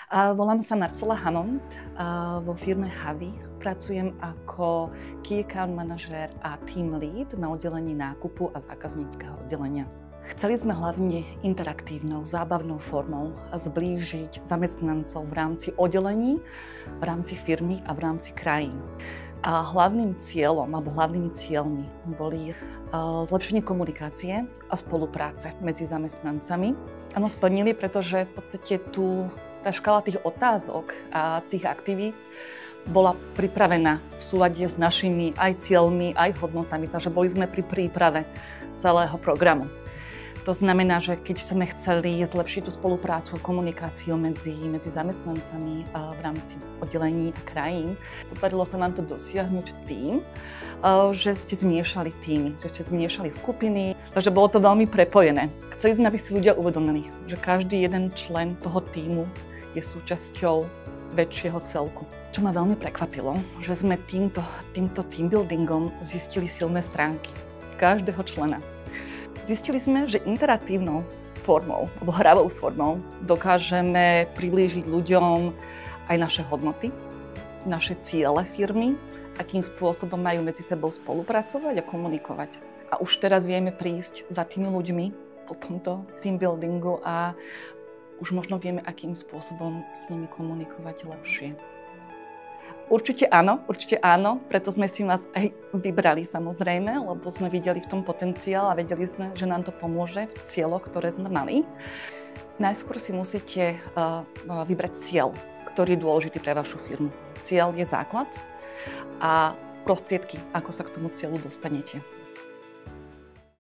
Volám sa Marcela Hammond, vo firme Havy pracujem ako Key Account Manažér a Team Lead na oddelení nákupu a zákazníckeho oddelenia. Chceli sme hlavne interaktívnou, zábavnou formou zblížiť zamestnancov v rámci oddelení, v rámci firmy a v rámci krajín. A hlavným cieľom, alebo hlavnými cieľmi boli zlepšenie komunikácie a spolupráce medzi zamestnancami. Áno, splnili, pretože v podstate tá škála tých otázok a tých aktivít bola pripravená v súlade s našimi aj cieľmi, aj hodnotami, takže boli sme pri príprave celého programu. To znamená, že keď sme chceli zlepšiť tú spoluprácu a komunikáciu medzi zamestnancami v rámci oddelení a krajín, podarilo sa nám to dosiahnuť tým, že ste zmiešali týmy, že ste zmiešali skupiny, takže bolo to veľmi prepojené. Chceli sme, aby si ľudia uvedomili, že každý jeden člen toho týmu je súčasťou väčšieho celku. Čo ma veľmi prekvapilo, že sme týmto team buildingom zistili silné stránky každého člena. Zistili sme, že interaktívnou formou, alebo hravou formou dokážeme priblížiť ľuďom aj naše hodnoty, naše ciele firmy, akým spôsobom majú medzi sebou spolupracovať a komunikovať. A už teraz vieme prísť za tými ľuďmi po tomto team buildingu a už možno vieme, akým spôsobom s nimi komunikovať lepšie. Určite áno, preto sme si vás aj vybrali samozrejme, lebo sme videli v tom potenciál a vedeli sme, že nám to pomôže v cieľoch, ktoré sme mali. Najskôr si musíte vybrať cieľ, ktorý je dôležitý pre vašu firmu. Cieľ je základ a prostriedky, ako sa k tomu cieľu dostanete.